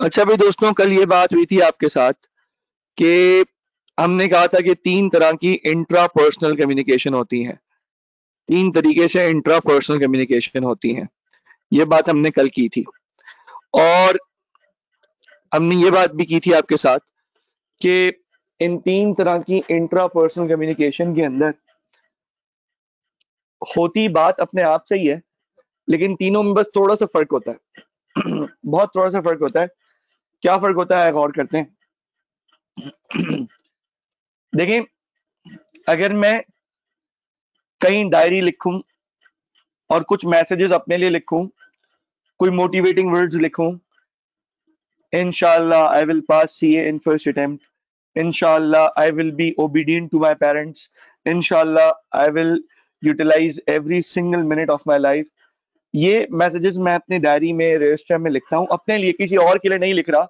अच्छा भाई दोस्तों, कल ये बात हुई थी आपके साथ कि हमने कहा था कि 3 तरह की इंट्रा पर्सनल कम्युनिकेशन होती हैं। 3 तरीके से इंट्रा पर्सनल कम्युनिकेशन होती हैं। ये बात हमने कल की थी और हमने ये बात भी की थी आपके साथ कि इन 3 तरह की इंट्रा पर्सनल कम्युनिकेशन के अंदर होती बात अपने आप से ही है, लेकिन तीनों में बस थोड़ा सा फ़र्क होता है। बहुत थोड़ा सा फ़र्क होता है। क्या फ़र्क होता है गौर करते हैं। देखिए, अगर मैं कहीं डायरी लिखूं और कुछ मैसेजेस अपने लिए लिखूं, कोई मोटिवेटिंग वर्ड्स लिखूं, इंशाल्लाह I will pass CA in first attempt, इंशाल्लाह I will be obedient to my parents, इंशाल्लाह I will utilize every single minute of my life. ये मैसेजेस मैं अपनी डायरी में रजिस्टर में लिखता हूँ, अपने लिए, किसी और के लिए नहीं लिख रहा।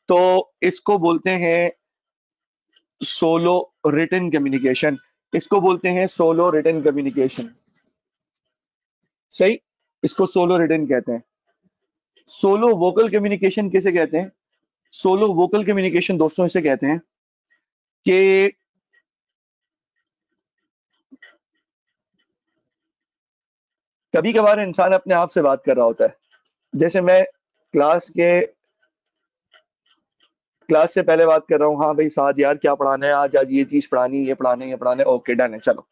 तो इसको बोलते हैं सोलो रिटन कम्युनिकेशन। इसको बोलते हैं सोलो रिटन कम्युनिकेशन। सही, इसको सोलो रिटन कहते हैं। सोलो वोकल कम्युनिकेशन किसे कहते हैं? सोलो वोकल कम्युनिकेशन दोस्तों इसे कहते हैं कि कभी कभार इंसान अपने आप से बात कर रहा होता है। जैसे मैं क्लास से पहले बात कर रहा हूँ, हाँ भाई साद यार क्या पढ़ाना है आज, आज ये चीज पढ़ानी है, ये पढ़ाना है, ये पढ़ाना है, ओके डन है, चलो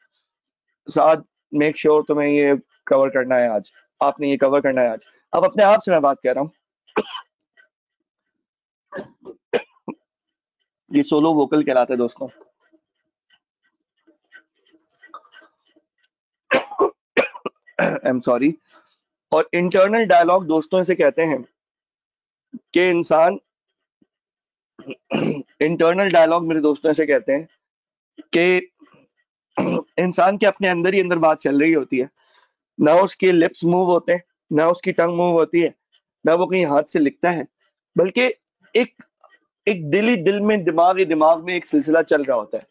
साद मेक श्योर तुम्हें ये कवर करना है आज, आपने ये कवर करना है आज। अब अपने आप से मैं बात कर रहा हूँ। ये सोलो वोकल कहलाता है दोस्तों। आई एम सॉरी। और इंटरनल डायलॉग दोस्तों इसे कहते हैं कि इंसान इंटरनल डायलॉग मेरे दोस्तों इसे कहते हैं कि इंसान के अपने अंदर ही अंदर बात चल रही होती है। ना उसके लिप्स मूव होते हैं, ना उसकी टंग मूव होती है, ना वो कहीं हाथ से लिखता है, बल्कि एक एक दिल ही दिल में, दिमाग ही दिमाग में एक सिलसिला चल रहा होता है।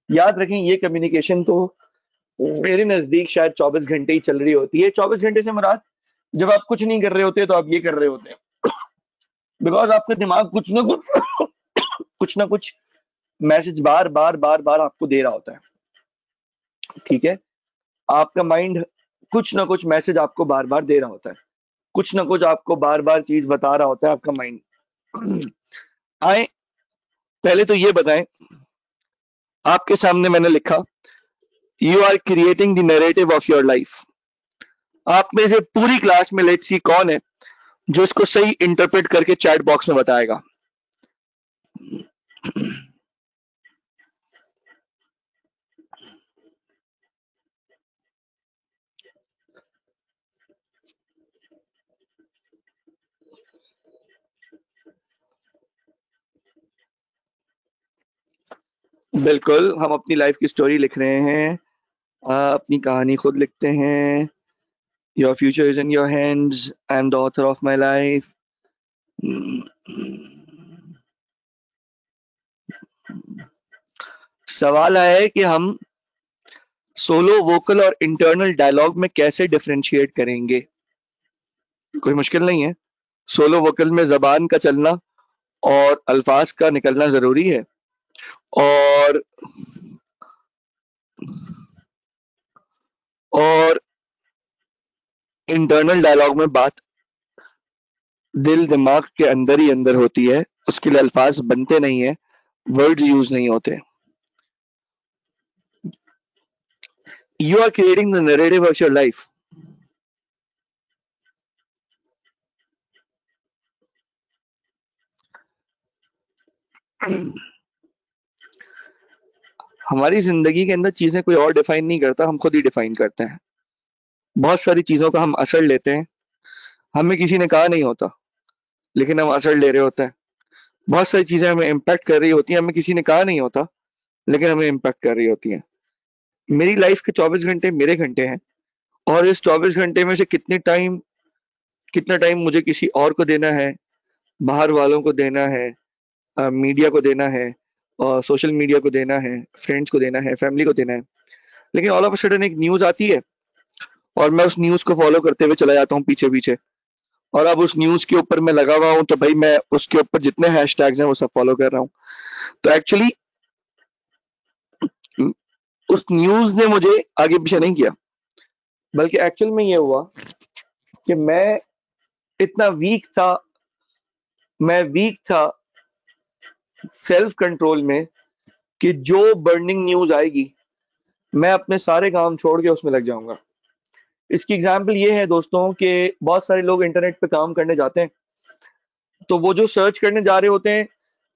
याद रखें, ये कम्युनिकेशन तो मेरे नजदीक शायद 24 घंटे ही चल रही होती है। 24 घंटे से मुराद जब आप कुछ नहीं कर रहे होते तो आप ये कर रहे होते हैं, बिकॉज आपका दिमाग कुछ ना कुछ मैसेज बार बार बार बार आपको दे रहा होता है। ठीक है, आपका माइंड कुछ ना कुछ मैसेज आपको बार बार दे रहा होता है, कुछ ना कुछ आपको बार बार चीज बता रहा होता है आपका माइंड। आए, पहले तो ये बताएं, आपके सामने मैंने लिखा, you are creating the narrative of your life. आप में से पूरी क्लास में लेट्स सी कौन है जो इसको सही इंटरप्रेट करके चैट बॉक्स में बताएगा। बिल्कुल, हम अपनी लाइफ की स्टोरी लिख रहे हैं, अपनी कहानी खुद लिखते हैं। Your future is in your hands, I am the author of my life. सवाल आया है कि हम सोलो वोकल और इंटरनल डायलॉग में कैसे डिफरेंशिएट करेंगे। कोई मुश्किल नहीं है। सोलो वोकल में जबान का चलना और अल्फाज का निकलना जरूरी है, और और इंटरनल डायलॉग में बात दिल दिमाग के अंदर ही अंदर होती है, उसके लिए अल्फाज बनते नहीं है, वर्ड्स यूज नहीं होते। You are creating the narrative of your life. हमारी जिंदगी के अंदर चीजें कोई और डिफाइन नहीं करता, हम खुद ही डिफाइन करते हैं। बहुत सारी चीजों का हम असर लेते हैं, हमें किसी ने कहा नहीं होता, लेकिन हम असर ले रहे होते हैं। बहुत सारी चीजें हमें इम्पैक्ट कर रही होती हैं, हमें किसी ने कहा नहीं होता, लेकिन हमें इम्पैक्ट कर रही होती हैं। मेरी लाइफ के 24 घंटे मेरे घंटे हैं, और इस 24 घंटे में से कितना टाइम मुझे किसी और को देना है, बाहर वालों को देना है, मीडिया को देना है, सोशल मीडिया को देना है, फ्रेंड्स को देना है, फैमिली को देना है। लेकिन ऑल ऑफ अ सडन एक न्यूज आती है और मैं उस न्यूज को फॉलो करते हुए चला जाता हूँ पीछे पीछे, और अब उस न्यूज के ऊपर मैं लगा हुआ हूं, तो भाई मैं उसके ऊपर जितने हैशटैग्स हैं वो सब फॉलो कर रहा हूं। तो एक्चुअली उस न्यूज ने मुझे आगे पीछे नहीं किया, बल्कि एक्चुअल में ये हुआ कि इतना वीक था मैं वीक था सेल्फ कंट्रोल में, कि जो बर्निंग न्यूज आएगी मैं अपने सारे काम छोड़ के उसमें लग जाऊंगा। इसकी एग्जाम्पल ये है दोस्तों कि बहुत सारे लोग इंटरनेट पे काम करने जाते हैं, तो वो जो सर्च करने जा रहे होते हैं,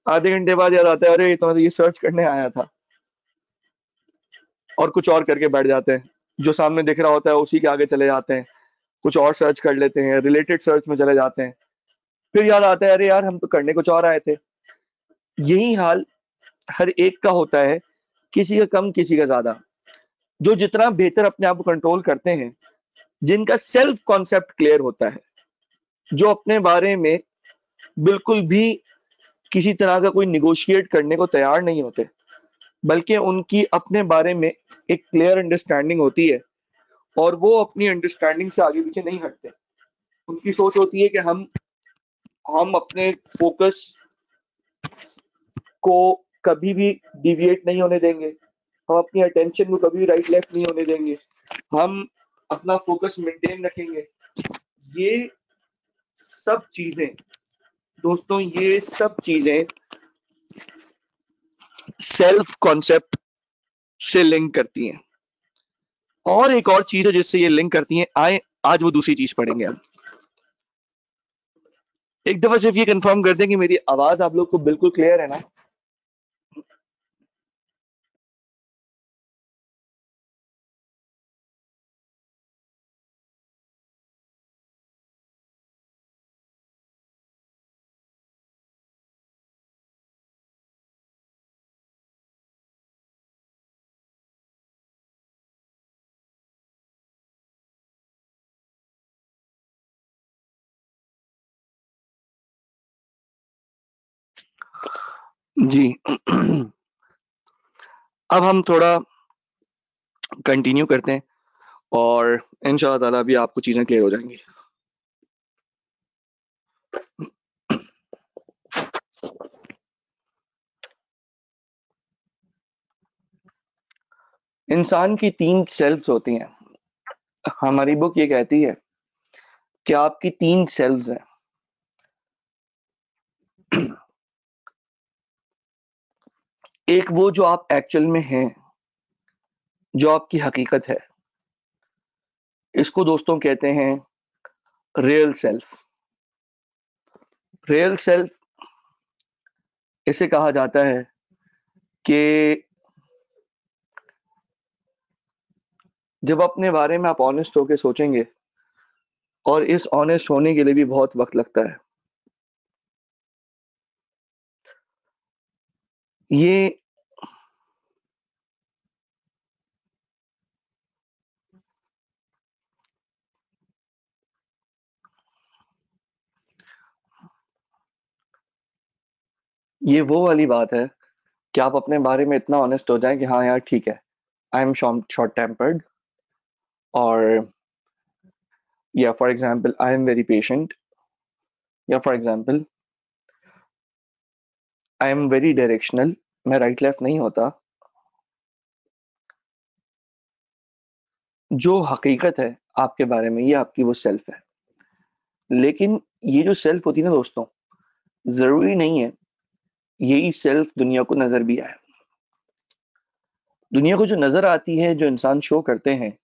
आधे घंटे बाद याद आता है अरे तो ये सर्च करने आया था, और कुछ और करके बैठ जाते हैं। जो सामने दिख रहा होता है उसी के आगे चले जाते हैं, कुछ और सर्च कर लेते हैं, रिलेटेड सर्च में चले जाते हैं। फिर याद आता है अरे यार हम तो करने कुछ और आए थे। यही हाल हर एक का होता है, किसी का कम किसी का ज्यादा। जो जितना बेहतर अपने आप को कंट्रोल करते हैं, जिनका सेल्फ कॉन्सेप्ट क्लियर होता है, जो अपने बारे में बिल्कुल भी किसी तरह का कोई निगोशिएट करने को तैयार नहीं होते, बल्कि उनकी अपने बारे में एक क्लियर अंडरस्टैंडिंग होती है, और वो अपनी अंडरस्टैंडिंग से आगे पीछे नहीं हटते। उनकी सोच होती है कि हम अपने फोकस को कभी भी डिविएट नहीं होने देंगे, हम अपनी अटेंशन को कभी राइट लेफ्ट नहीं होने देंगे, हम अपना फोकस मेंटेन रखेंगे। ये सब चीजें दोस्तों, ये सब चीजें सेल्फ कॉन्सेप्ट से लिंक करती हैं। और एक और चीज है जिससे ये लिंक करती हैं, आए आज वो दूसरी चीज पढ़ेंगे हम। एक दफा सिर्फ ये कंफर्म कर दें कि मेरी आवाज आप लोग को बिल्कुल क्लियर है ना? जी। अब हम थोड़ा कंटिन्यू करते हैं, और इंशाल्लाह ताला भी आपको चीजें क्लियर हो जाएंगी। इंसान की 3 सेल्फ्स होती हैं। हमारी बुक ये कहती है कि आपकी 3 सेल्फ्स हैं। एक वो जो आप एक्चुअल में हैं, जो आपकी हकीकत है, इसको दोस्तों कहते हैं रियल सेल्फ। रियल सेल्फ इसे कहा जाता है कि जब अपने बारे में आप ऑनेस्ट होके सोचेंगे, और इस ऑनेस्ट होने के लिए भी बहुत वक्त लगता है। ये ये वो वाली बात है कि आप अपने बारे में इतना ऑनेस्ट हो जाएं कि हाँ यार ठीक है, आई एम शॉर्ट टेम्पर्ड, और या for example I am very patient, या for example I am very directional, मैं राइट लेफ्ट नहीं होता। जो हकीकत है आपके बारे में, ये आपकी वो सेल्फ है। लेकिन ये जो सेल्फ होती है ना दोस्तों, जरूरी नहीं है यही सेल्फ दुनिया को नजर भी आए। दुनिया को जो नजर आती है, जो इंसान शो करते हैं,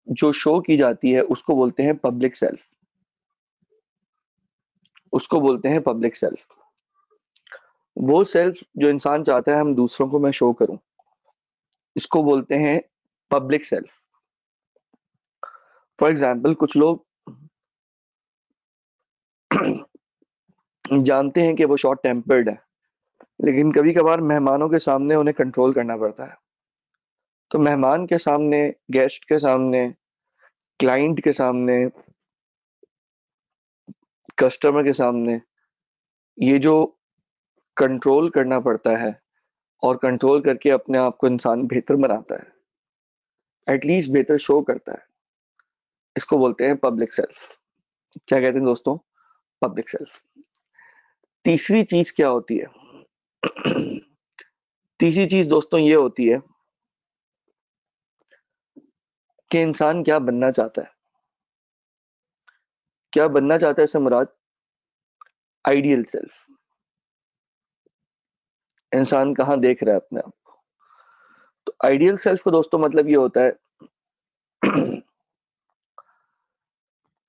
जो शो की जाती है, उसको बोलते हैं पब्लिक सेल्फ। उसको बोलते हैं पब्लिक सेल्फ। वो सेल्फ जो इंसान चाहता है हम दूसरों को मैं शो करूं, इसको बोलते हैं पब्लिक सेल्फ। फॉर एग्जाम्पल कुछ लोग जानते हैं कि वो शॉर्ट टेम्पर्ड है, लेकिन कभी कभार मेहमानों के सामने उन्हें कंट्रोल करना पड़ता है। तो मेहमान के सामने, गेस्ट के सामने, क्लाइंट के सामने, कस्टमर के सामने, ये जो कंट्रोल करना पड़ता है, और कंट्रोल करके अपने आप को इंसान बेहतर बनाता है, एटलीस्ट बेहतर शो करता है, इसको बोलते हैं पब्लिक सेल्फ। क्या कहते हैं दोस्तों? Public self. तीसरी चीज क्या होती है? तीसरी चीज दोस्तों ये होती है कि इंसान क्या बनना चाहता है। क्या बनना चाहता है इससे मुराद आइडियल सेल्फ। इंसान कहाँ देख रहा है अपने आप। तो आइडियल सेल्फ को दोस्तों मतलब ये होता है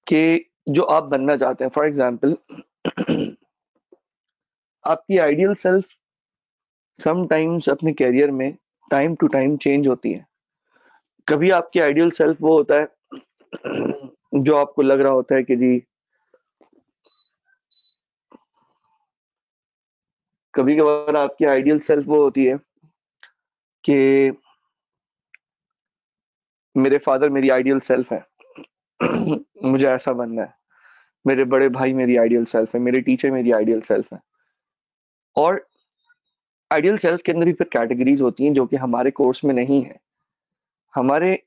कि जो आप बनना चाहते हैं। फॉर एग्जाम्पल, आपकी आइडियल सेल्फ समटाइम्स अपने करियर में टाइम टू टाइम चेंज होती है। कभी आपकी आइडियल सेल्फ वो होता है जो आपको लग रहा होता है कि जी, कभी कभार आपकी आइडियल सेल्फ वो होती है कि मेरे फादर मेरी आइडियल सेल्फ है। मुझे ऐसा बनना है। मेरे बड़े भाई मेरी आइडियल सेल्फ है, मेरे टीचर मेरी आइडियल सेल्फ है। और आइडियल सेल्फ के अंदर भी फिर कैटेगरीज होती हैं जो कि हमारे कोर्स में नहीं है। हमारे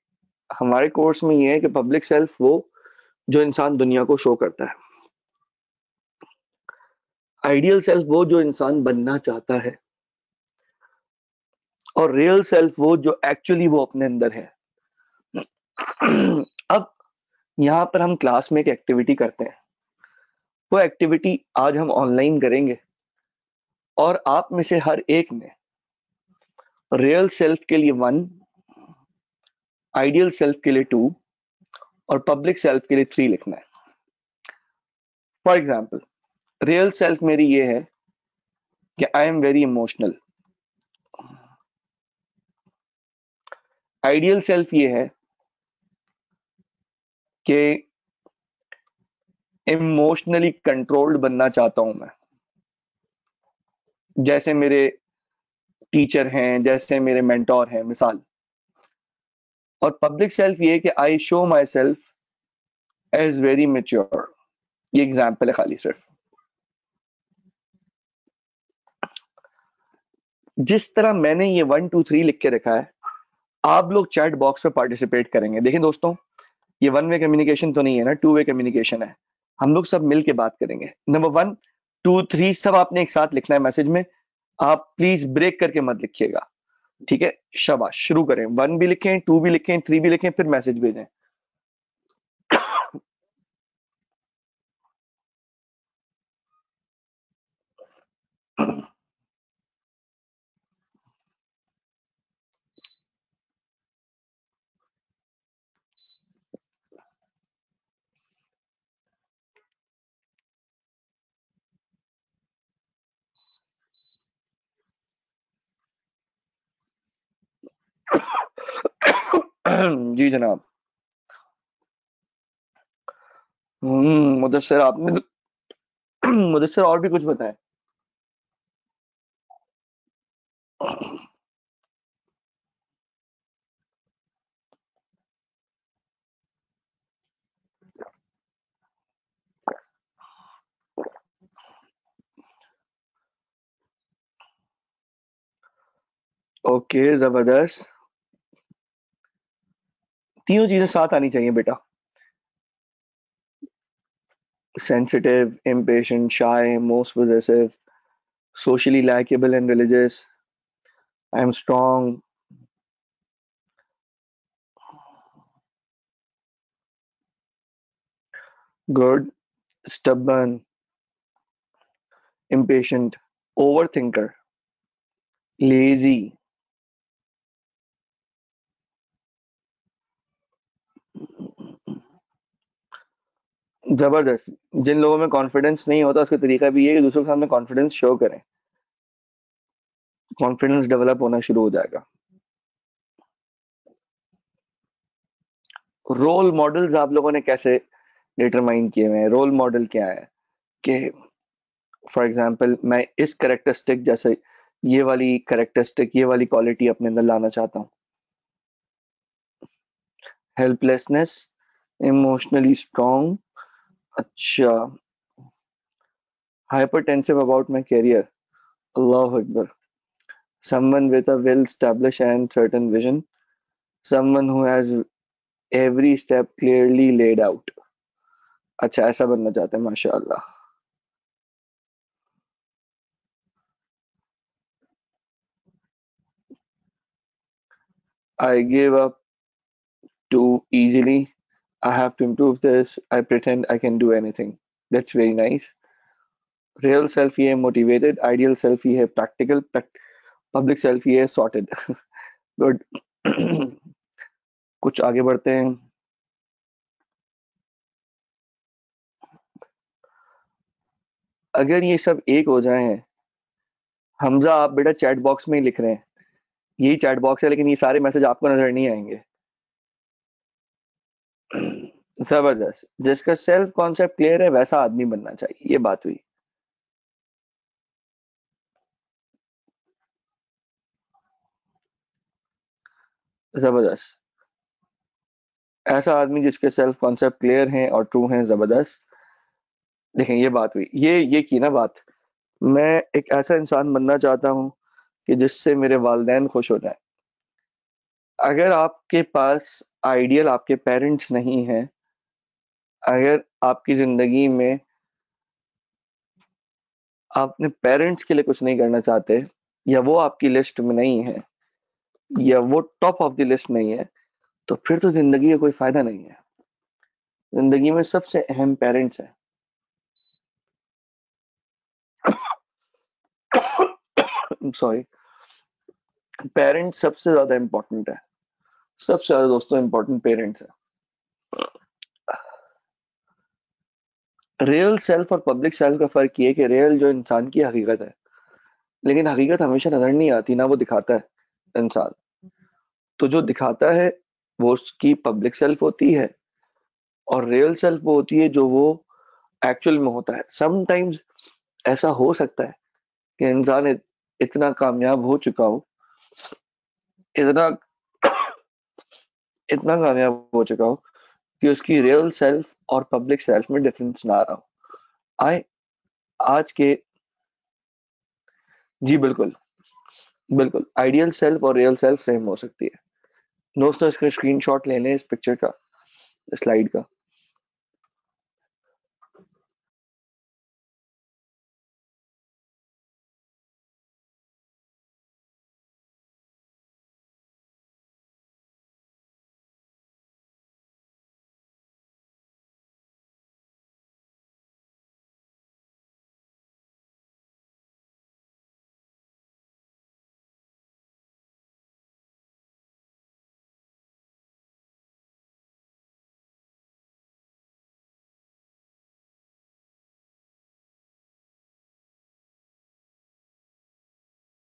हमारे कोर्स में ये है कि पब्लिक सेल्फ वो जो इंसान दुनिया को शो करता है। आइडियल सेल्फ वो जो इंसान बनना चाहता है। और रियल सेल्फ वो जो एक्चुअली वो अपने अंदर है। अब यहाँ पर हम क्लास में एक एक्टिविटी करते हैं। वो एक्टिविटी आज हम ऑनलाइन करेंगे और आप में से हर एक ने रियल सेल्फ के लिए 1, आइडियल सेल्फ के लिए 2 और पब्लिक सेल्फ के लिए 3 लिखना है। फॉर एग्जाम्पल, रियल सेल्फ मेरी ये है कि आई am very emotional. Ideal self ये है कि इमोशनली कंट्रोल्ड बनना चाहता हूं मैं, जैसे मेरे टीचर हैं, जैसे मेरे मेंटोर हैं मिसाल। और पब्लिक सेल्फ ये है कि I show myself as very mature. ये एग्जाम्पल है खाली सिर्फ। जिस तरह मैंने ये 1 2 3 लिख के रखा है, आप लोग चैट बॉक्स में पार्टिसिपेट करेंगे। देखिए दोस्तों, ये 1 वे कम्युनिकेशन तो नहीं है ना, 2 वे कम्युनिकेशन है। हम लोग सब मिल के बात करेंगे। नंबर 1 2 3 सब आपने एक साथ लिखना है मैसेज में। आप प्लीज ब्रेक करके मत लिखिएगा, ठीक है? शाबाश, शुरू करें। 1 भी लिखें, 2 भी लिखें, 3 भी लिखें, फिर मैसेज भेजें। जी जनाब। मुदस्सिर आपने मुदस्सिर और भी कुछ बताया। ओके, जबरदस्त। तीनों चीजें साथ आनी चाहिए बेटा। Sensitive, impatient, shy, most possessive, socially likable and religious. I am strong, good, stubborn, impatient, overthinker, lazy। जबरदस्त। जिन लोगों में कॉन्फिडेंस नहीं होता उसका तरीका भी ये है कि दूसरों के सामने कॉन्फिडेंस शो करें। कॉन्फिडेंस डेवलप होना शुरू हो जाएगा। रोल मॉडल्स आप लोगों ने कैसे डिटरमाइन किए हुए हैं? रोल मॉडल क्या है कि फॉर एग्जांपल मैं इस करेक्टरिस्टिक जैसे ये वाली क्वालिटी अपने अंदर लाना चाहता हूँ। हेल्पलेसनेस, इमोशनली स्ट्रांग, अच्छा, hypertensive about my career, Allahu Akbar, someone with a well established and certain vision, someone who has every step clearly laid out, अच्छा, ऐसा बनना चाहते हैं, माशाअल्लाह। I give up too easily. I have to improve this. I pretend I can do anything. That's very nice. Real self ये है motivated, ideal self ये है practical, public self ये है sorted. Good. कुछ आगे बढ़ते हैं। अगर ये सब एक हो जाएं, हमजा आप बेटा चैट बॉक्स में ही लिख रहे हैं, यही चैट बॉक्स है, लेकिन ये सारे मैसेज आपको नजर नहीं आएंगे। जबरदस्त, जिसका सेल्फ कॉन्सेप्ट क्लियर है वैसा आदमी बनना चाहिए, ये बात हुई। जबरदस्त, ऐसा आदमी जिसके सेल्फ कॉन्सेप्ट क्लियर हैं और ट्रू हैं, जबरदस्त। देखें, ये बात हुई, ये की ना बात। मैं एक ऐसा इंसान बनना चाहता हूँ कि जिससे मेरे वालिदैन खुश हो जाएं। अगर आपके पास आइडियल आपके पेरेंट्स नहीं हैं, अगर आपकी जिंदगी में आप अपने पेरेंट्स के लिए कुछ नहीं करना चाहते, या वो आपकी लिस्ट में नहीं है, या वो टॉप ऑफ द लिस्ट नहीं है, तो फिर तो जिंदगी का कोई फायदा नहीं है। जिंदगी में सबसे अहम पेरेंट्स हैं। सॉरी, पेरेंट्स सबसे ज्यादा इंपॉर्टेंट है। सबसे ज्यादा दोस्तों इंपॉर्टेंट पेरेंट्स है। रियल सेल्फ और पब्लिक सेल्फ का फर्क ये है कि रियल जो इंसान की हकीकत है, लेकिन हकीकत हमेशा नजर नहीं आती ना, वो दिखाता है इंसान। तो जो दिखाता है वो उसकी पब्लिक सेल्फ होती है, और रियल सेल्फ वो होती है जो वो एक्चुअल में होता है। समटाइम्स ऐसा हो सकता है कि इंसान इतना कामयाब हो चुका हो, इतना इतना कामयाब हो चुका हो कि उसकी रियल सेल्फ और पब्लिक सेल्फ में डिफरेंस ना आ रहा हो। आए आज के, जी बिल्कुल, बिल्कुल आइडियल सेल्फ और रियल सेल्फ सेम हो सकती है। दोस्तों, इसका स्क्रीनशॉट ले लें, इस पिक्चर का, स्लाइड का।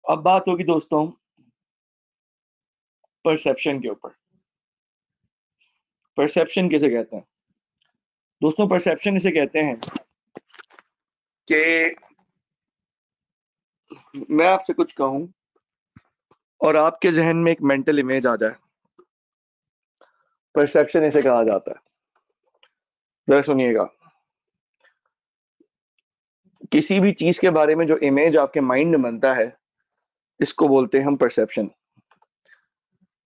अब बात होगी दोस्तों परसेप्शन के ऊपर। परसेप्शन किसे कहते हैं दोस्तों? परसेप्शन इसे कहते हैं कि मैं आपसे कुछ कहूं और आपके जहन में एक मेंटल इमेज आ जाए, परसेप्शन इसे कहा जाता है। जरा सुनिएगा, किसी भी चीज के बारे में जो इमेज आपके माइंड में बनता है, इसको बोलते हैं हम परसेप्शन।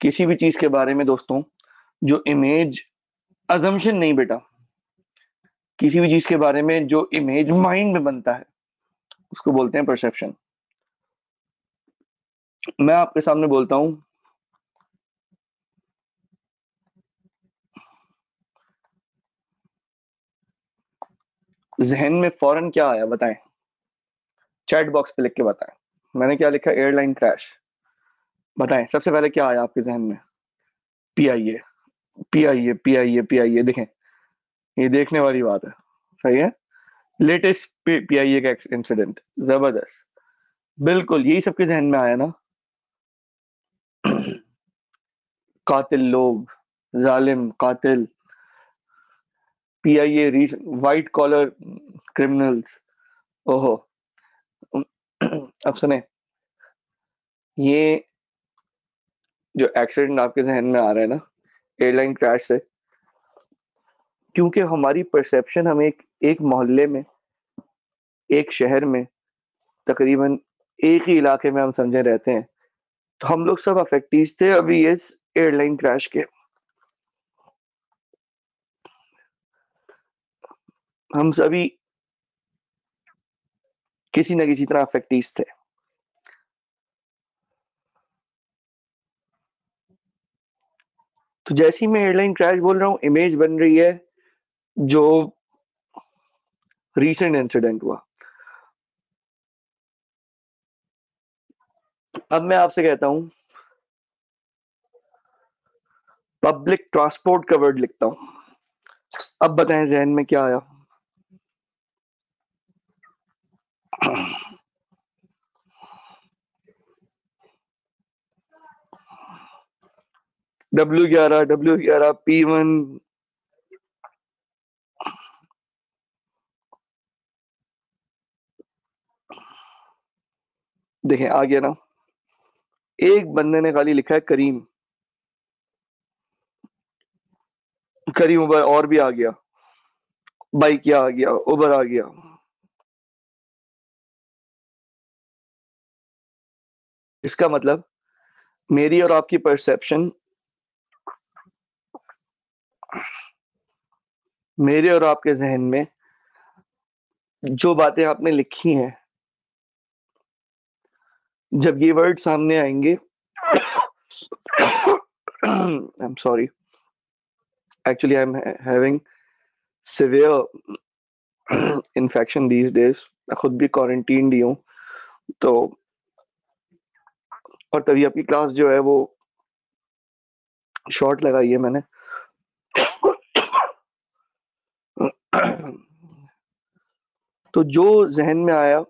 किसी भी चीज के बारे में दोस्तों जो इमेज, अजम्पशन नहीं बेटा, किसी भी चीज के बारे में जो इमेज माइंड में बनता है, उसको बोलते हैं परसेप्शन। मैं आपके सामने बोलता हूं, जहन में फौरन क्या आया बताएं, चैट बॉक्स पे लिख के बताएं। मैंने क्या लिखा? Airline crash. बताएं सबसे पहले क्या आया आपके जहन में? PIA, PIA, PIA, PIA. देखें, ये देखने वाली बात है, सही है। लेटेस्ट पीआईए का इंसिडेंट, जबरदस्त, बिल्कुल यही सबके जहन में आया ना। कातिल लोग, जालिम कातिल, पीआईए रीच, वाइट कॉलर क्रिमिनल्स। ओहो। अब सुने, ये जो एक्सीडेंट आपके जहन में आ रहा है ना, एयरलाइन क्रैश से, क्योंकि हमारी परसेप्शन, हम एक मोहल्ले में, एक शहर में, तकरीबन एक ही इलाके में हम समझे रहते हैं, तो हम लोग सब अफेक्टीज थे अभी इस एयरलाइन क्रैश के। हम सभी किसी न किसी तरह अफेक्टीज थे। तो जैसे ही मैं एयरलाइन क्रैश बोल रहा हूँ, इमेज बन रही है जो रीसेंट इंसिडेंट हुआ। अब मैं आपसे कहता हूँ पब्लिक ट्रांसपोर्ट का वर्ड लिखता हूँ। अब बताएं जहन में क्या आया? W11 देखें आ गया ना। एक बंदे ने खाली लिखा है करीम, करीम उबर, और भी आ गया, बाइक आ गया, उबर आ गया। इसका मतलब मेरी और आपकी परसेप्शन, मेरे और आपके जहन में जो बातें आपने लिखी हैं, जब ये वर्ड सामने आएंगे, आई am sorry, actually I am having severe infection these days. मैं खुद भी क्वारंटीन ही हूँ। तो और तभी आपकी क्लास जो है वो शॉर्ट लगाई है मैंने। तो जो जहन में आया,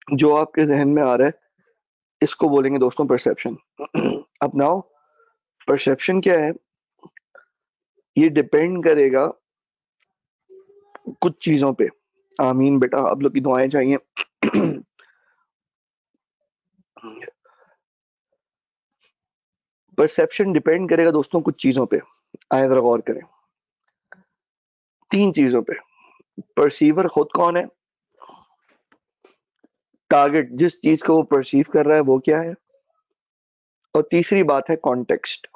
जो आपके जहन में आ रहा है, इसको बोलेंगे दोस्तों परसेप्शन। अब नाउ परसेप्शन क्या है? ये डिपेंड करेगा कुछ चीजों पे। आमीन बेटा, आप लोग की दुआएं चाहिए। परसेप्शन डिपेंड करेगा दोस्तों कुछ चीजों पे। आए जरा गौर करें, 3 चीजों पे। परसीवर खुद कौन है, टारगेट जिस चीज को वो परसीव कर रहा है वो क्या है, और तीसरी बात है कॉन्टेक्स्ट।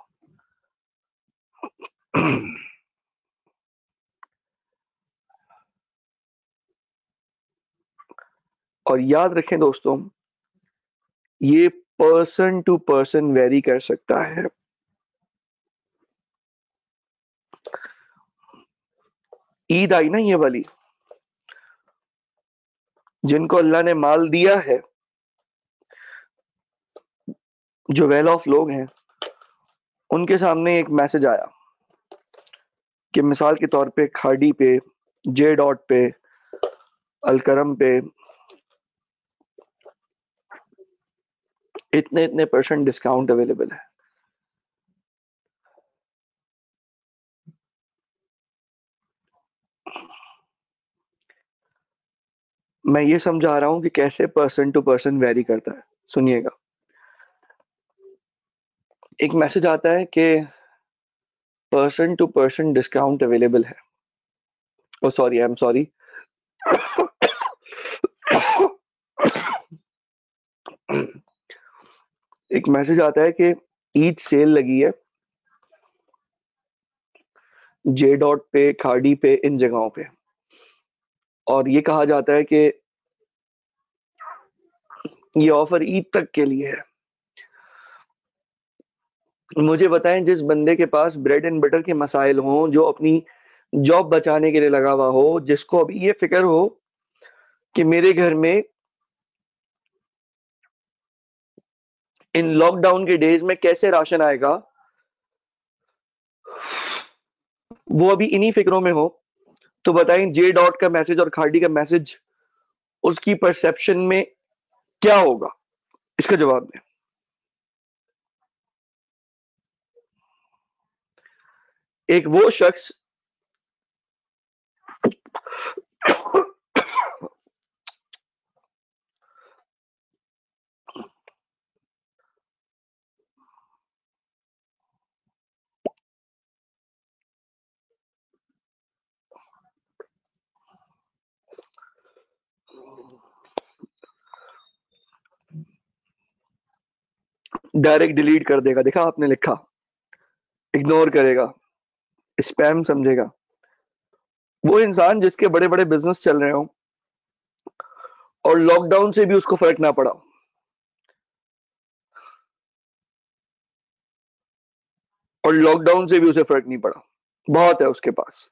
और याद रखें दोस्तों, ये पर्सन टू पर्सन वेरी कर सकता है। ईद आई ना ये वाली, जिनको अल्लाह ने माल दिया है, जो वेल ऑफ लोग हैं, उनके सामने एक मैसेज आया कि मिसाल के तौर पे खाड़ी पे, जे डॉट पे, अलकरम पे इतने इतने परसेंट डिस्काउंट अवेलेबल है। मैं ये समझा रहा हूं कि कैसे पर्सन टू पर्सन वेरी करता है। सुनिएगा, एक मैसेज आता है कि person to person discount available है। Oh sorry, I am sorry. एक मैसेज आता है कि ईद सेल लगी है जे डॉट पे, खाड़ी पे, इन जगहों पे, और ये कहा जाता है कि ये ऑफर ईद तक के लिए है। मुझे बताएं, जिस बंदे के पास ब्रेड एंड बटर के मसाइल हों, जो अपनी जॉब बचाने के लिए लगा हुआ हो, जिसको अभी ये फिक्र हो कि मेरे घर में इन लॉकडाउन के डेज में कैसे राशन आएगा, वो अभी इन्हीं फिक्रों में हो, तो बताएं जे डॉट का मैसेज और खाड़ी का मैसेज उसकी परसेप्शन में क्या होगा? इसका जवाब दें। एक वो शख्स डायरेक्ट डिलीट कर देगा, देखा आपने लिखा, इग्नोर करेगा, स्पैम समझेगा। वो इंसान जिसके बड़े बड़े बिजनेस चल रहे हो और लॉकडाउन से भी उसको फर्क ना पड़ा, और लॉकडाउन से भी उसे फर्क नहीं पड़ा, बहुत है उसके पास,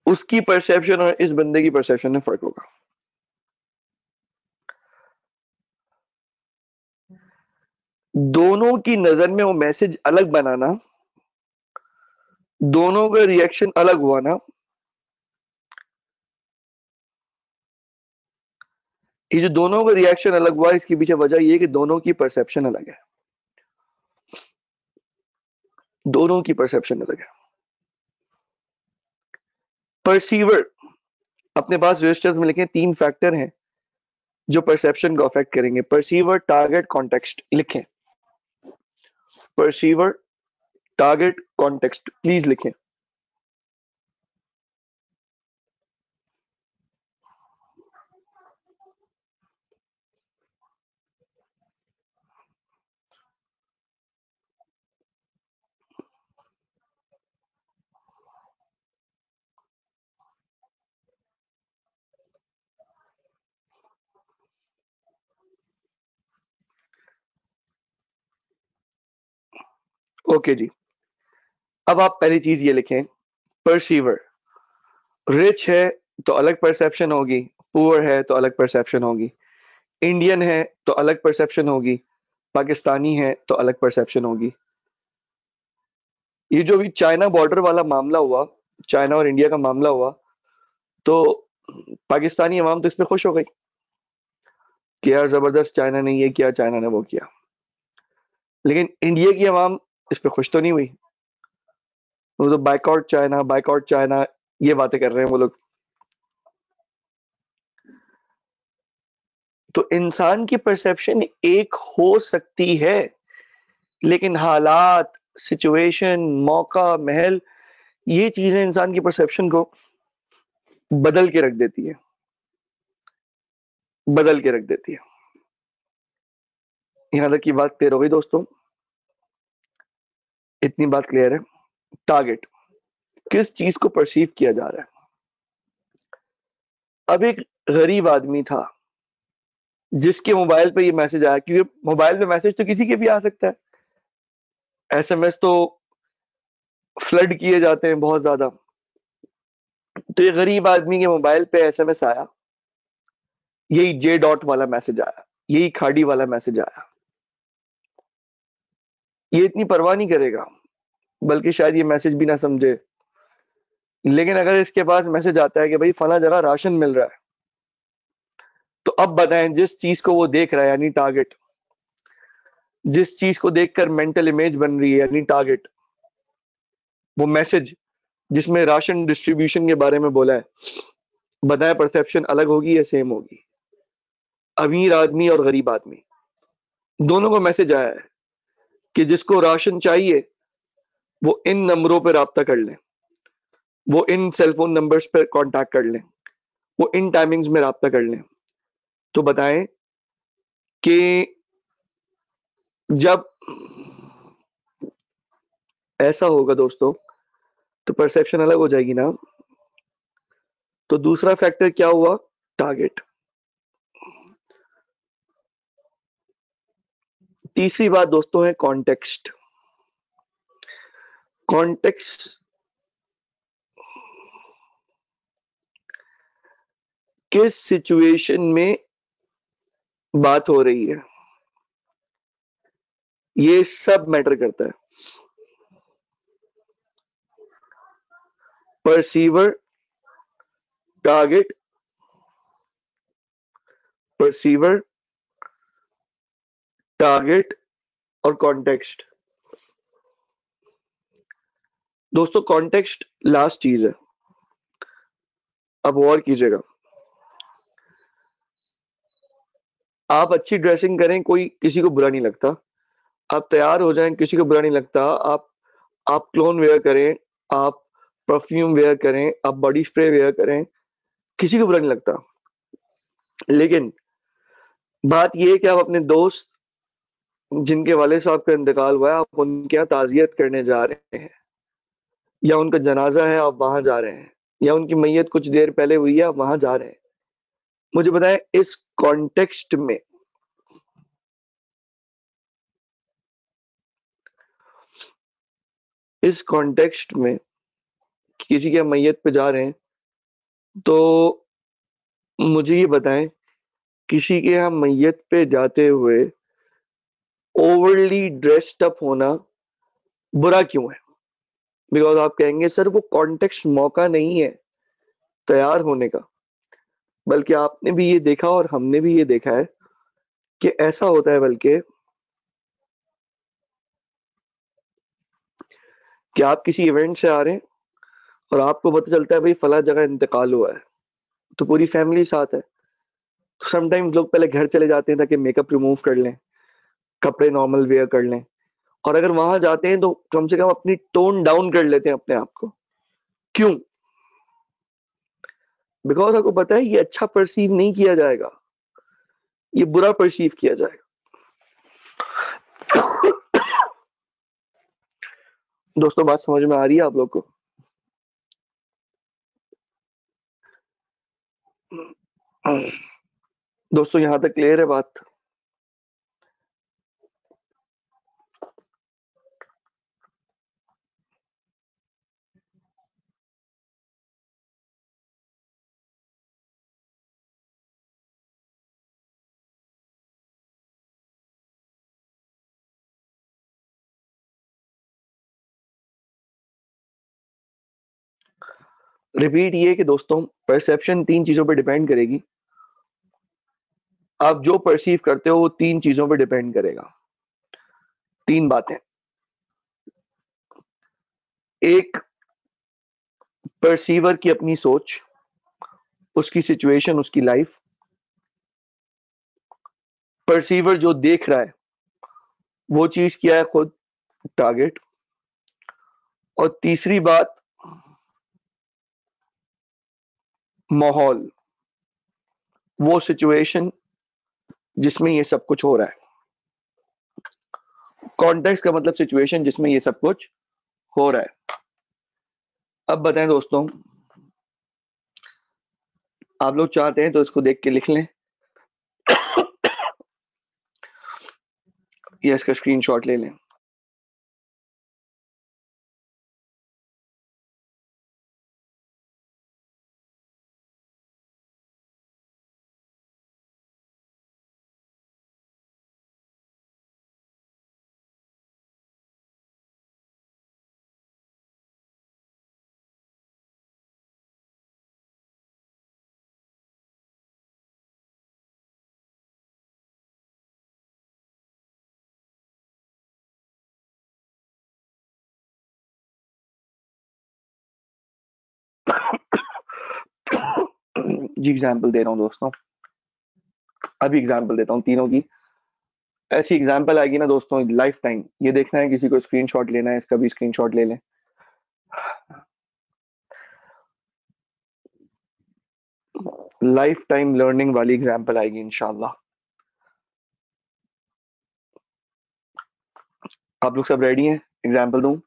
उसकी परसेप्शन और इस बंदे की परसेप्शन में फर्क होगा। दोनों की नजर में वो मैसेज अलग बनाना, दोनों का रिएक्शन अलग हुआ ना, ये जो दोनों का रिएक्शन अलग हुआ इसके पीछे वजह ये है कि दोनों की परसेप्शन अलग है, दोनों की परसेप्शन अलग है। परसीवर, अपने पास रजिस्टर्स में लिखे 3 फैक्टर हैं जो परसेप्शन को अफेक्ट करेंगे। परसीवर, टारगेट, कॉन्टेक्स्ट लिखें। परसीवर, टारगेट, कॉन्टेक्स्ट प्लीज लिखें। ओके जी, अब आप पहली चीज ये लिखें, परसीवर, रिच है तो अलग परसेप्शन होगी, पुअर है तो अलग परसेप्शन होगी, इंडियन है तो अलग परसेप्शन होगी, पाकिस्तानी है तो अलग परसेप्शन होगी। ये जो भी चाइना बॉर्डर वाला मामला हुआ, चाइना और इंडिया का मामला हुआ, तो पाकिस्तानी अवाम तो इस पे खुश हो गई कि यार जबरदस्त, चाइना ने ये किया, चाइना ने वो किया। लेकिन इंडिया की अवाम इस पे खुश तो नहीं हुई, वो तो बाइकआउट चाइना, बाइकआउट चाइना, ये बातें कर रहे हैं वो लोग। तो इंसान की परसेप्शन एक हो सकती है, लेकिन हालात, सिचुएशन, मौका, महल, ये चीजें इंसान की परसेप्शन को बदल के रख देती है, बदल के रख देती है। यहां तक की बात क्लियर हो गई दोस्तों? इतनी बात क्लियर है। टारगेट, किस चीज को परसीव किया जा रहा है। अब एक गरीब आदमी था जिसके मोबाइल पे ये मैसेज आया, क्योंकि मोबाइल पे मैसेज तो किसी के भी आ सकता है, एसएमएस तो फ्लड किए जाते हैं बहुत ज्यादा। तो ये गरीब आदमी के मोबाइल पे एसएमएस आया, यही जे डॉट वाला मैसेज आया, यही खाड़ी वाला मैसेज आया। ये इतनी परवाह नहीं करेगा, बल्कि शायद ये मैसेज भी ना समझे। लेकिन अगर इसके पास मैसेज आता है कि भाई फला जगह राशन मिल रहा है, तो अब बताएं, जिस चीज को वो देख रहा है यानी टारगेट, जिस चीज को देखकर मेंटल इमेज बन रही है यानी टारगेट, वो मैसेज जिसमें राशन डिस्ट्रीब्यूशन के बारे में बोला है, बताएं परसेप्शन अलग होगी या सेम होगी? अमीर आदमी और गरीब आदमी दोनों को मैसेज आया है कि जिसको राशन चाहिए वो इन नंबरों पर राब्ता कर लें, वो इन सेलफोन नंबर्स पर कांटेक्ट कर लें, वो इन टाइमिंग्स में राब्ता कर लें। तो बताएं कि जब ऐसा होगा दोस्तों, तो परसेप्शन अलग हो जाएगी ना। तो दूसरा फैक्टर क्या हुआ? टारगेट। तीसरी बात दोस्तों है कॉन्टेक्स्ट। कॉन्टेक्स्ट, किस सिचुएशन में बात हो रही है, ये सब मैटर करता है। परसीवर, टारगेट, परसीवर, टारगेट और कॉन्टेक्स्ट। दोस्तों कॉन्टेक्स्ट लास्ट चीज है, अब और कीजिएगा। आप अच्छी ड्रेसिंग करें, कोई किसी को बुरा नहीं लगता। आप तैयार हो जाएं, किसी को बुरा नहीं लगता। आप क्लोन वेयर करें, आप परफ्यूम वेयर करें, आप बॉडी स्प्रे वेयर करें, किसी को बुरा नहीं लगता। लेकिन बात यह है कि आप अपने दोस्त जिनके वाले साहब का इंतकाल हुआ है, आप उनके यहाँ ताजियत करने जा रहे हैं, या उनका जनाजा है आप वहां जा रहे हैं, या उनकी मैयत कुछ देर पहले हुई है आप वहां जा रहे हैं, मुझे बताएं इस कॉन्टेक्स्ट में किसी के मैयत पे जा रहे हैं, तो मुझे ये बताएं किसी के यहाँ मैयत पे जाते हुए ओवरली ड्रेस्ड अप होना बुरा क्यों है? बिकॉज आप कहेंगे सर वो कॉन्टेक्स्ट मौका नहीं है तैयार होने का, बल्कि आपने भी ये देखा और हमने भी ये देखा है कि ऐसा होता है बल्कि कि आप किसी इवेंट से आ रहे हैं और आपको पता चलता है भाई फला जगह इंतकाल हुआ है, तो पूरी फैमिली साथ है, तो समटाइम्स लोग पहले घर चले जाते हैं ताकि मेकअप रिमूव कर लें, कपड़े नॉर्मल वेयर कर लें, और अगर वहां जाते हैं तो कम से कम अपनी टोन डाउन कर लेते हैं अपने आप को। क्यों? बिकॉज आपको पता है ये अच्छा परसीव नहीं किया जाएगा, ये बुरा परसीव किया जाएगा। दोस्तों बात समझ में आ रही है आप लोग को? दोस्तों यहां तक क्लियर है बात? रिपीट ये कि दोस्तों परसेप्शन तीन चीजों पर डिपेंड करेगी। आप जो परसीव करते हो वो तीन चीजों पर डिपेंड करेगा। तीन बातें। एक, परसीवर की अपनी सोच, उसकी सिचुएशन, उसकी लाइफ, परसीवर जो देख रहा है वो चीज क्या है खुद, टारगेट। और तीसरी बात, माहौल, वो सिचुएशन जिसमें ये सब कुछ हो रहा है। कॉन्टेक्स्ट का मतलब सिचुएशन जिसमें ये सब कुछ हो रहा है। अब बताएं दोस्तों, आप लोग चाहते हैं तो इसको देख के लिख लें या इसका स्क्रीनशॉट ले लें। जी एग्जाम्पल दे रहा हूँ दोस्तों, अभी एग्जाम्पल देता हूँ तीनों की। ऐसी एग्जाम्पल आएगी ना दोस्तों लाइफ टाइम, ये देखना है किसी को स्क्रीनशॉट लेना है, इसका भी स्क्रीनशॉट ले लें। लाइफ टाइम लर्निंग वाली एग्जाम्पल आएगी इंशाल्लाह। आप लोग सब रेडी हैं? एग्जाम्पल दूं?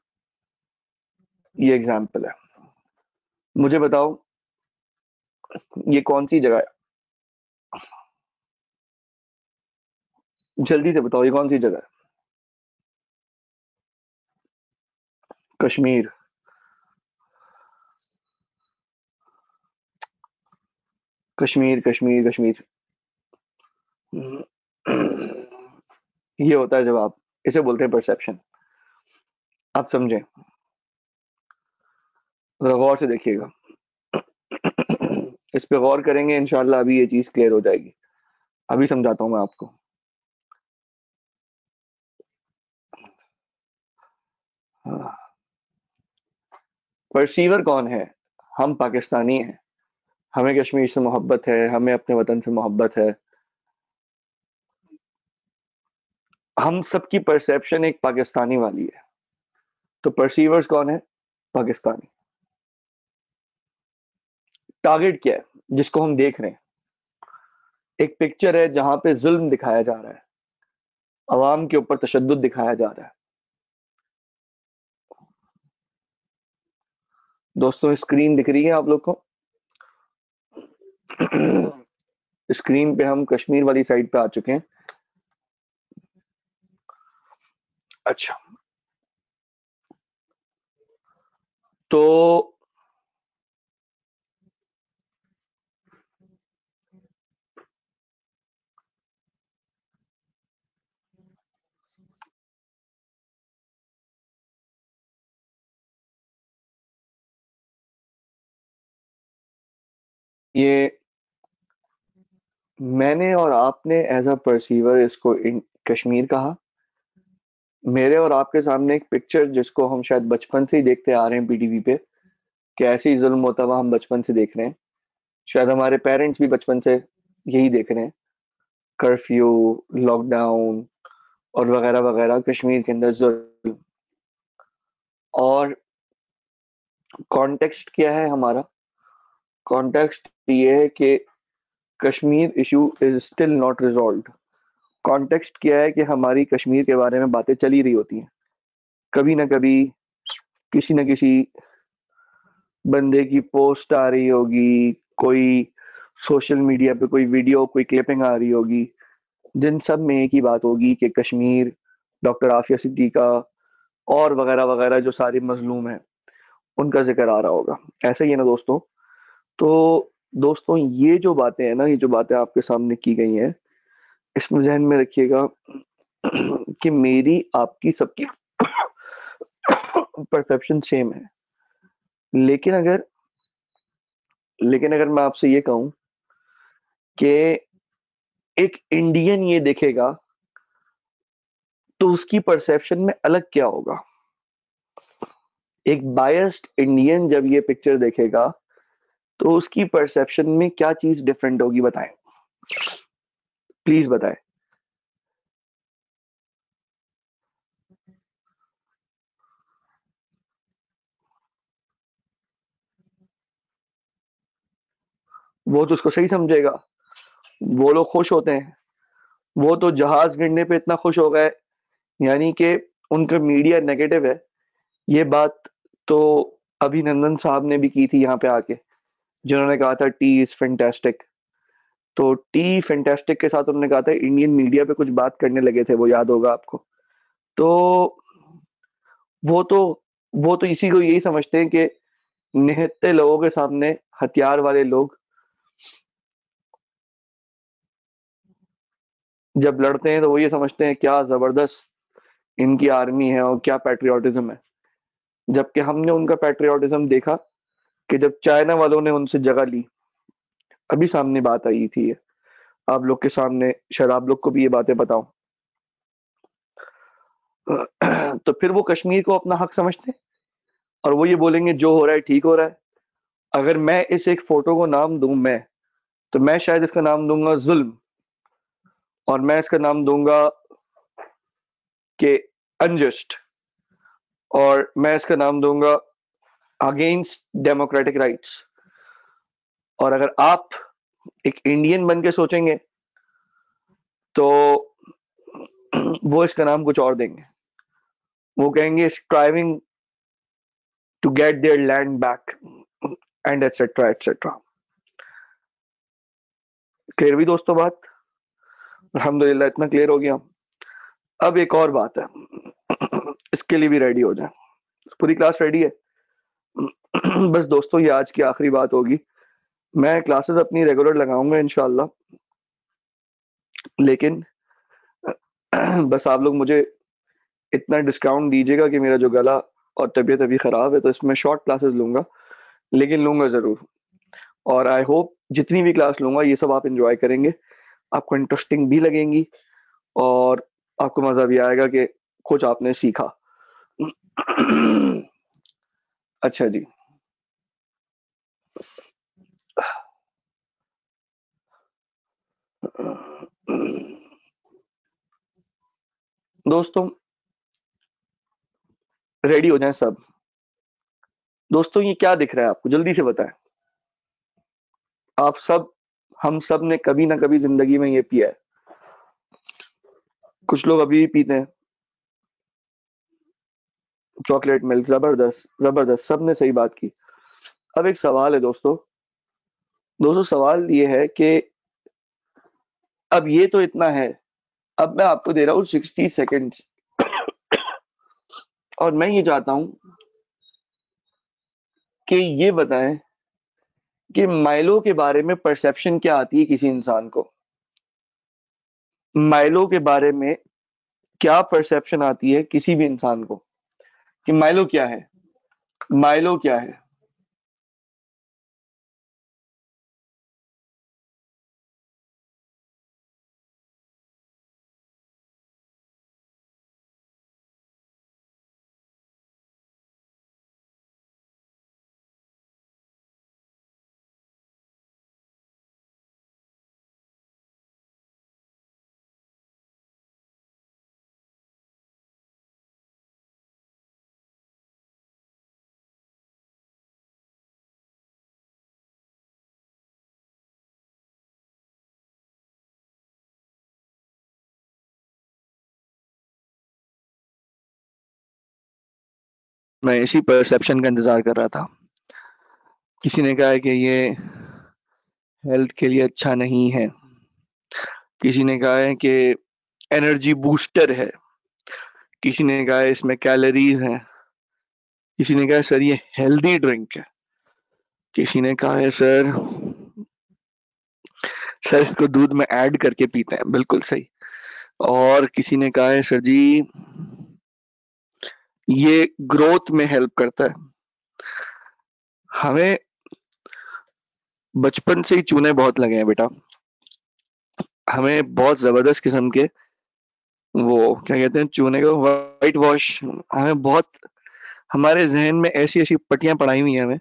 ये एग्जाम्पल है, मुझे बताओ ये कौन सी जगह है? जल्दी से बताओ ये कौन सी जगह है? कश्मीर। कश्मीर कश्मीर कश्मीर। ये होता है जवाब, इसे बोलते हैं परसेप्शन। आप समझे? जरा गौर से देखिएगा। इस पे गौर करेंगे इंशाल्लाह अभी ये चीज क्लियर हो जाएगी। अभी समझाता हूं मैं आपको। परसीवर कौन है? हम पाकिस्तानी हैं, हमें कश्मीर से मोहब्बत है, हमें अपने वतन से मोहब्बत है। हम सबकी परसेप्शन एक पाकिस्तानी वाली है, तो परसीवर्स कौन है? पाकिस्तानी। टारगेट क्या है जिसको हम देख रहे हैं? एक पिक्चर है जहां पे जुल्म दिखाया जा रहा है, अवाम के ऊपर तशद्दुद दिखाया जा रहा है। दोस्तों स्क्रीन दिख रही है आप लोग को? स्क्रीन पे हम कश्मीर वाली साइड पे आ चुके हैं। अच्छा, तो ये मैंने और आपने एज अ परसीवर इसको कश्मीर कहा। मेरे और आपके सामने एक पिक्चर जिसको हम शायद बचपन से ही देखते आ रहे हैं पीटीवी पे, कि ऐसे ही जुल्म होता हुआ हम बचपन से देख रहे हैं। शायद हमारे पेरेंट्स भी बचपन से यही देख रहे हैं। कर्फ्यू, लॉकडाउन और वगैरह वगैरह, कश्मीर के अंदर जुल्म। और कॉन्टेक्स्ट क्या है हमारा? कॉन्टेक्स्ट ये है कि Kashmir issue is still not resolved. Context क्या है कि हमारी कश्मीर के बारे में बातें चल ही रही होती हैं। कभी ना कभी किसी न किसी बंदे की पोस्ट आ रही होगी, कोई सोशल मीडिया पे कोई वीडियो, कोई क्लिपिंग आ रही होगी, जिन सब में एक ही बात होगी कि कश्मीर, डॉक्टर आफिया सिद्दीका और वगैरह वगैरह जो सारे मजलूम हैं, उनका जिक्र आ रहा होगा। ऐसा ही है ना दोस्तों? तो दोस्तों, ये जो बातें हैं ना, ये जो बातें आपके सामने की गई हैं, इसमें ज़हन में रखिएगा कि मेरी, आपकी, सबकी परसेप्शन सेम है। लेकिन अगर लेकिन अगर मैं आपसे ये कहूँ कि एक इंडियन ये देखेगा तो उसकी परसेप्शन में अलग क्या होगा? एक बायस्ड इंडियन जब ये पिक्चर देखेगा तो उसकी परसेप्शन में क्या चीज डिफरेंट होगी? बताएं, प्लीज बताएं। वो तो उसको सही समझेगा। वो लोग खुश होते हैं। वो तो जहाज गिरने पे इतना खुश हो गए, यानी कि उनका मीडिया नेगेटिव है। ये बात तो अभिनंदन साहब ने भी की थी यहाँ पे आके, जिन्होंने कहा था टी इज फैंटास्टिक। तो टी फैंटास्टिक के साथ उन्होंने कहा था इंडियन मीडिया पे कुछ बात करने लगे थे, वो याद होगा आपको। तो वो तो वो तो इसी को यही समझते हैं कि निहत्थे लोगों के सामने हथियार वाले लोग जब लड़ते हैं तो वो ये समझते हैं क्या जबरदस्त इनकी आर्मी है और क्या पैट्रियोटिज्म है। जबकि हमने उनका पैट्रियोटिज्म देखा कि जब चाइना वालों ने उनसे जगह ली, अभी सामने बात आई थी आप लोग के सामने, शायद आप लोग को भी ये बातें बताऊं। तो फिर वो कश्मीर को अपना हक समझते हैं और वो ये बोलेंगे जो हो रहा है ठीक हो रहा है। अगर मैं इस एक फोटो को नाम दूं, मैं, तो मैं शायद इसका नाम दूंगा जुल्म, और मैं इसका नाम दूंगा कि अनजस्ट, और मैं इसका नाम दूंगा अगेंस्ट डेमोक्रेटिक राइट्स। और अगर आप एक इंडियन बन के सोचेंगे तो वो इसका नाम कुछ और देंगे। वो कहेंगे striving to get their land back and etcetera etcetera. Clear हुई दोस्तों बात? अल्हम्दुलिल्लाह इतना क्लियर हो गया। अब एक और बात है, इसके लिए भी रेडी हो जाए। पूरी क्लास रेडी है? बस दोस्तों, ये आज की आखिरी बात होगी। मैं क्लासेस अपनी रेगुलर लगाऊंगा इंशाल्लाह, लेकिन बस आप लोग मुझे इतना डिस्काउंट दीजिएगा कि मेरा जो गला और तबीयत अभी खराब है, तो इसमें शॉर्ट क्लासेस लूंगा, लेकिन लूंगा जरूर। और आई होप जितनी भी क्लास लूंगा ये सब आप एंजॉय करेंगे, आपको इंटरेस्टिंग भी लगेंगी, और आपको मजा भी आएगा कि कुछ आपने सीखा। अच्छा जी। दोस्तों रेडी हो जाएं सब। दोस्तों ये क्या दिख रहा है आपको, जल्दी से बताएं। आप सब, हम सब ने कभी ना कभी जिंदगी में ये पिया है। कुछ लोग अभी भी पीते हैं। चॉकलेट मिल्क, जबरदस्त जबरदस्त, सबने सही बात की। अब एक सवाल है दोस्तों, सवाल ये है कि अब ये तो इतना है, अब मैं आपको दे रहा हूँ 60 सेकेंड्स, और मैं ये चाहता हूँ कि ये बताएं कि माइलो के बारे में परसेप्शन क्या आती है किसी इंसान को। माइलो के बारे में क्या परसेप्शन आती है किसी भी इंसान को कि माइलो क्या है, माइलो क्या है। मैं इसी परसेप्शन का इंतजार कर रहा था। किसी ने कहा है कि ये हेल्थ के लिए अच्छा नहीं है, किसी ने कहा है कि एनर्जी बूस्टर है, किसी ने कहा है इसमें कैलोरीज हैं, किसी ने कहा है सर ये हेल्दी ड्रिंक है, किसी ने कहा है सर इसको दूध में ऐड करके पीते हैं, बिल्कुल सही। और किसी ने कहा है सर जी ये ग्रोथ में हेल्प करता है। हमें बचपन से ही चूने बहुत लगे हैं बेटा, हमें बहुत जबरदस्त किस्म के वो क्या कहते हैं चूने को वाइट वॉश, हमें बहुत हमारे जहन में ऐसी ऐसी पट्टियां पढ़ाई हुई हैं हमें।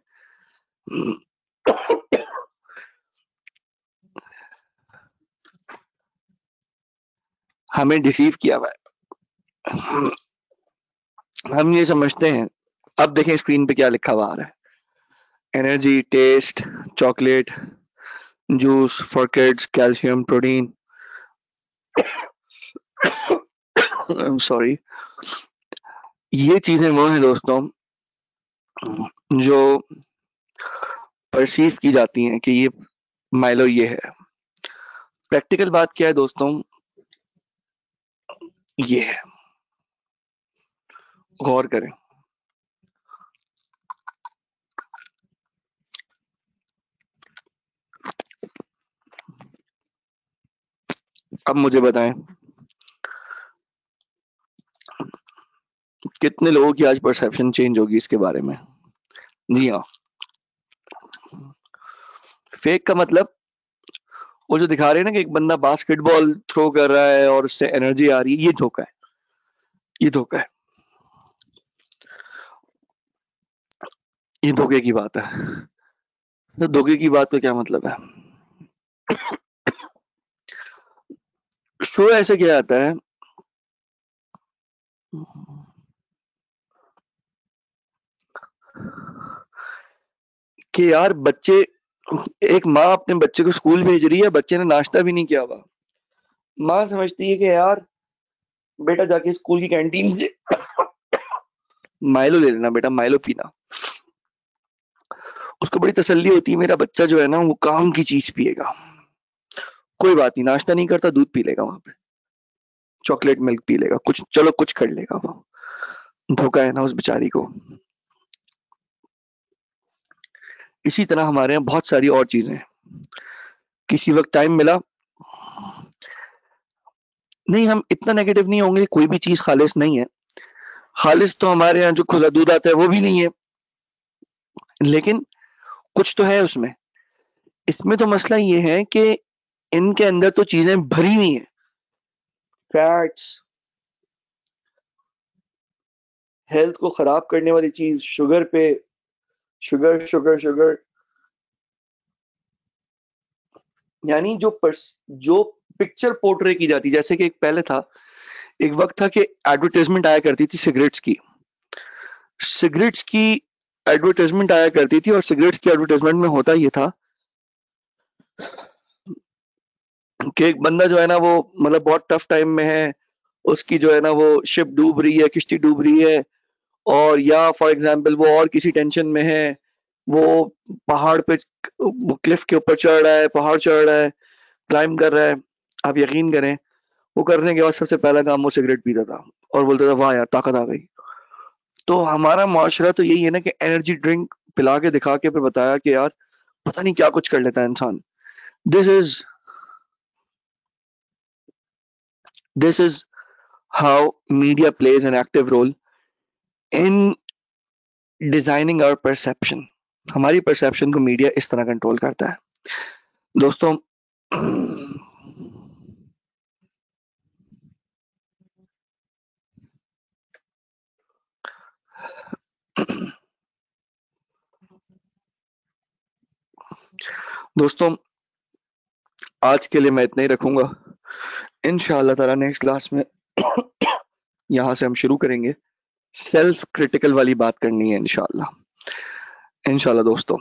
हमें डिसीव किया हुआ है, हम ये समझते हैं। अब देखें स्क्रीन पे क्या लिखा हुआ आ रहा है, energy, taste, chocolate, juice for kids, calcium, protein. I am sorry, ये चीजें वो हैं दोस्तों जो परसीव की जाती हैं कि ये माइलो ये है। प्रैक्टिकल बात क्या है दोस्तों, ये है, गौर करें। अब मुझे बताएं कितने लोगों की आज परसेप्शन चेंज होगी इसके बारे में। जी हाँ, फेक का मतलब वो जो दिखा रहे हैं ना कि एक बंदा बास्केटबॉल थ्रो कर रहा है और उससे एनर्जी आ रही है, ये धोखा है, ये धोखा है, ये धोखे की बात है। तो धोखे की बात का क्या मतलब है। शो ऐसे किया जाता है कि यार बच्चे, एक माँ अपने बच्चे को स्कूल भेज रही है, बच्चे ने नाश्ता भी नहीं किया हुआ, माँ समझती है कि यार बेटा जाके स्कूल की कैंटीन से माइलो ले लेना, बेटा माइलो पीना। उसको बड़ी तसल्ली होती है मेरा बच्चा जो है ना वो काम की चीज पिएगा। कोई बात नहीं, नाश्ता नहीं करता, दूध पी लेगा वहां पे, चॉकलेट मिल्क पी लेगा, कुछ चलो कुछ कर लेगा वो। धोखा है ना उस बेचारी को। इसी तरह हमारे यहाँ बहुत सारी और चीजें हैं। किसी वक्त टाइम मिला, नहीं हम इतना नेगेटिव नहीं होंगे, कोई भी चीज खालिस नहीं है। खालिस तो हमारे यहाँ जो खुला दूध आता है वो भी नहीं है, लेकिन कुछ तो है उसमें। इसमें तो मसला ये है कि इनके अंदर तो चीजें भरी हुई हैं, फैट्स, हेल्थ को खराब करने वाली चीज, शुगर पे शुगर शुगर शुगर। यानी जो पिक्चर पोर्ट्रे की जाती, जैसे कि एक पहले था, एक वक्त था कि एडवर्टाइजमेंट आया करती थी सिगरेट्स की, सिगरेट्स की एडवर्टाइजमेंट आया करती थी, और सिगरेट्स की एडवर्टाइजमेंट में होता ये था कि एक बंदा जो है ना वो मतलब बहुत टफ टाइम में है, उसकी जो है ना वो शिप डूब रही है, किश्ती डूब रही है, और या फॉर एग्जांपल वो और किसी टेंशन में है, वो पहाड़ पे, वो क्लिफ के ऊपर चढ़ रहा है, पहाड़ चढ़ रहा है, क्लाइम कर रहा है। आप यकीन करें, वो करने के बाद सबसे पहला काम वो सिगरेट पीता था और बोलता था वाह यार ताकत आ गई। तो हमारा मुआशरा तो यही है ना कि एनर्जी ड्रिंक पिला के दिखा के फिर बताया कि यार पता नहीं क्या कुछ कर लेता है इंसान। This is this is how media plays an active role in designing our perception. हमारी परसेप्शन को मीडिया इस तरह कंट्रोल करता है दोस्तों। दोस्तों आज के लिए मैं इतना ही रखूंगा। इंशाल्लाह ताला नेक्स्ट क्लास में यहाँ से हम शुरू करेंगे, सेल्फ क्रिटिकल वाली बात करनी है इंशाल्लाह। इंशाल्लाह दोस्तों,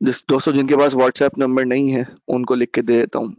जिस दोस्तों जिनके पास व्हाट्सएप नंबर नहीं है उनको लिख के दे देता हूँ।